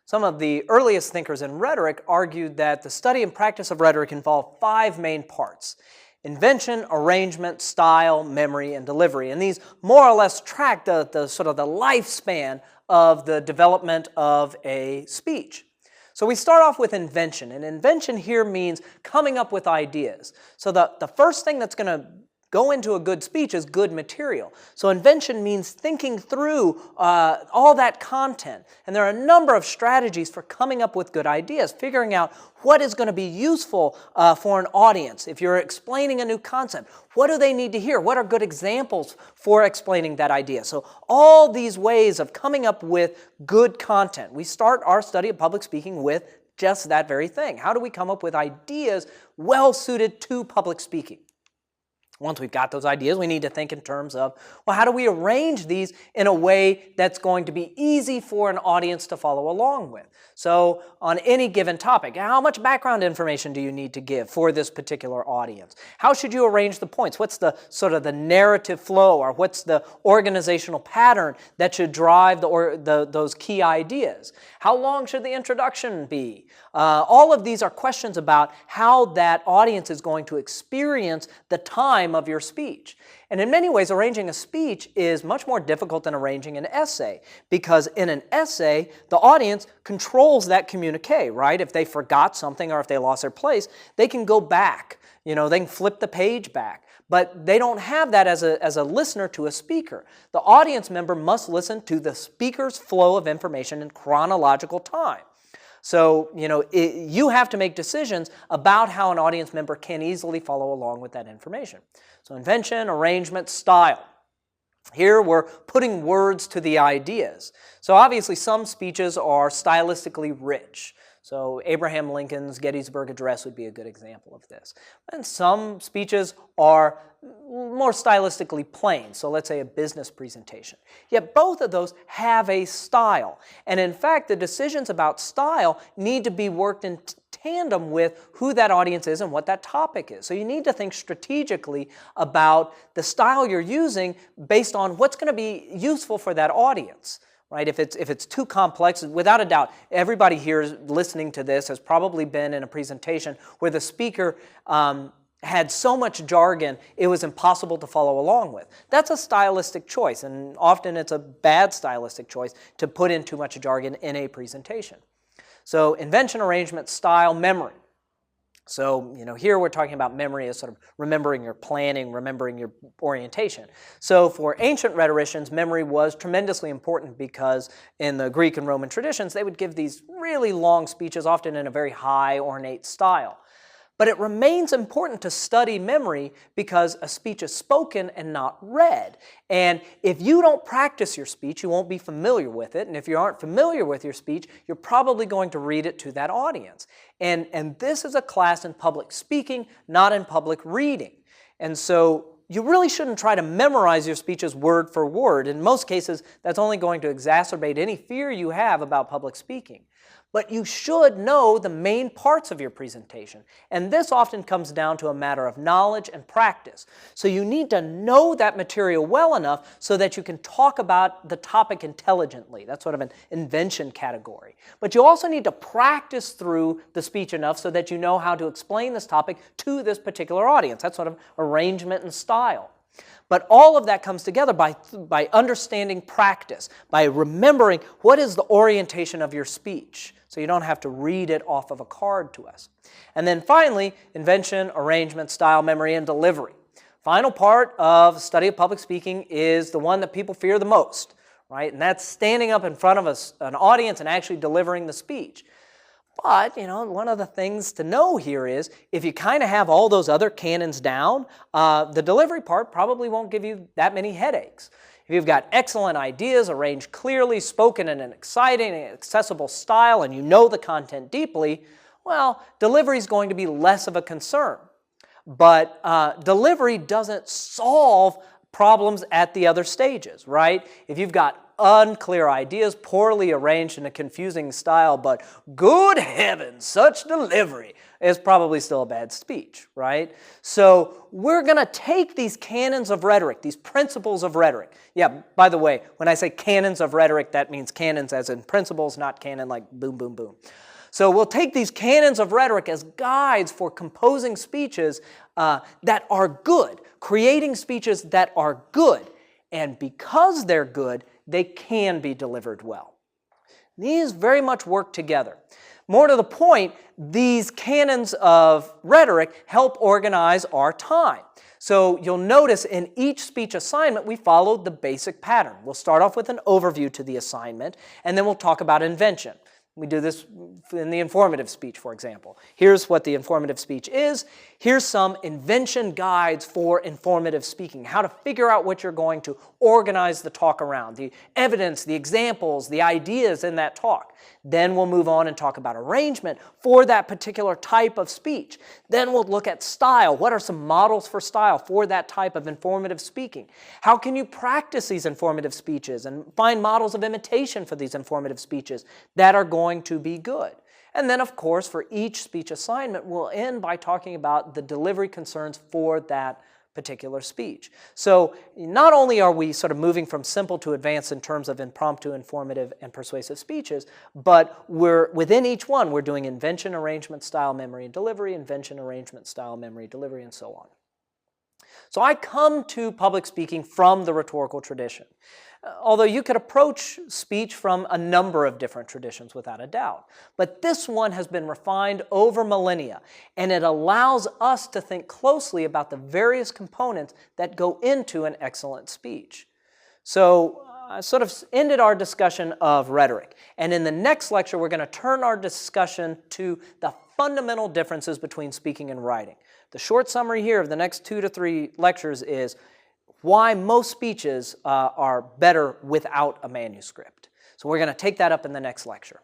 Some of the earliest thinkers in rhetoric argued that the study and practice of rhetoric involved 5 main parts: invention, arrangement, style, memory, and delivery. And these more or less track the sort of the lifespan of the development of a speech. So we start off with invention, and invention here means coming up with ideas. So the first thing that's going to go into a good speech is good material. So invention means thinking through all that content. And there are a number of strategies for coming up with good ideas, figuring out what is going to be useful for an audience. If you're explaining a new concept, what do they need to hear? What are good examples for explaining that idea? So all these ways of coming up with good content. We start our study of public speaking with just that very thing. How do we come up with ideas well suited to public speaking? Once we've got those ideas, we need to think in terms of, well, how do we arrange these in a way that's going to be easy for an audience to follow along with? So on any given topic, how much background information do you need to give for this particular audience? How should you arrange the points? What's the sort of the narrative flow, or what's the organizational pattern that should drive those key ideas? How long should the introduction be? All of these are questions about how that audience is going to experience the time of your speech. And in many ways, arranging a speech is much more difficult than arranging an essay, because in an essay, the audience controls that communique, right? If they forgot something or if they lost their place, they can go back. They can flip the page back. But they don't have that as a listener to a speaker. The audience member must listen to the speaker's flow of information in chronological time. So, you have to make decisions about how an audience member can easily follow along with that information. So invention, arrangement, style. Here we're putting words to the ideas. So obviously some speeches are stylistically rich. So Abraham Lincoln's Gettysburg Address would be a good example of this. And some speeches are more stylistically plain, so let's say a business presentation. Yet both of those have a style. And in fact, the decisions about style need to be worked in tandem with who that audience is and what that topic is. So you need to think strategically about the style you're using based on what's going to be useful for that audience. Right? If it's too complex, without a doubt, everybody here listening to this has probably been in a presentation where the speaker had so much jargon it was impossible to follow along with. That's a stylistic choice, and often it's a bad stylistic choice to put in too much jargon in a presentation. So invention, arrangement, style, memory. So, here we're talking about memory as sort of remembering your planning, remembering your orientation. So for ancient rhetoricians, memory was tremendously important because in the Greek and Roman traditions, they would give these really long speeches, often in a very high, ornate style. But it remains important to study memory because a speech is spoken and not read. And if you don't practice your speech, you won't be familiar with it. And if you aren't familiar with your speech, you're probably going to read it to that audience. And this is a class in public speaking, not in public reading. And so you really shouldn't try to memorize your speeches word for word. In most cases, that's only going to exacerbate any fear you have about public speaking. But you should know the main parts of your presentation. And this often comes down to a matter of knowledge and practice. So you need to know that material well enough so that you can talk about the topic intelligently. That's sort of an invention category. But you also need to practice through the speech enough so that you know how to explain this topic to this particular audience. That's sort of arrangement and style. But all of that comes together by understanding practice, by remembering what is the orientation of your speech, so you don't have to read it off of a card to us. And then finally, invention, arrangement, style, memory, and delivery. Final part of study of public speaking is the one that people fear the most, right? And that's standing up in front of an audience and actually delivering the speech. But, one of the things to know here is if you kind of have all those other canons down, the delivery part probably won't give you that many headaches. If you've got excellent ideas arranged clearly, spoken in an exciting and accessible style, and you know the content deeply, well, delivery is going to be less of a concern. But delivery doesn't solve problems at the other stages, right? If you've got unclear ideas, poorly arranged in a confusing style, but good heavens, such delivery is probably still a bad speech, right? So we're going to take these canons of rhetoric, these principles of rhetoric. Yeah, by the way, when I say canons of rhetoric, that means canons as in principles, not canon like boom, boom, boom. So we'll take these canons of rhetoric as guides for composing speeches that are good, creating speeches that are good. And because they're good, they can be delivered well. These very much work together. More to the point, these canons of rhetoric help organize our time. So you'll notice in each speech assignment, we followed the basic pattern. We'll start off with an overview to the assignment, and then we'll talk about invention. We do this in the informative speech, for example. Here's what the informative speech is. Here's some invention guides for informative speaking, how to figure out what you're going to organize the talk around, the evidence, the examples, the ideas in that talk. Then we'll move on and talk about arrangement for that particular type of speech. Then we'll look at style. What are some models for style for that type of informative speaking? How can you practice these informative speeches and find models of imitation for these informative speeches that are going to be good? And then, of course, for each speech assignment, we'll end by talking about the delivery concerns for that particular speech. So not only are we sort of moving from simple to advanced in terms of impromptu, informative, and persuasive speeches, but we're within each one, we're doing invention, arrangement, style, memory, and delivery, invention, arrangement, style, memory, delivery, and so on. So I come to public speaking from the rhetorical tradition. Although you could approach speech from a number of different traditions without a doubt. But this one has been refined over millennia, and it allows us to think closely about the various components that go into an excellent speech. So I sort of ended our discussion of rhetoric, and in the next lecture we're going to turn our discussion to the fundamental differences between speaking and writing. The short summary here of the next 2 to 3 lectures is why most speeches are better without a manuscript. So we're going to take that up in the next lecture.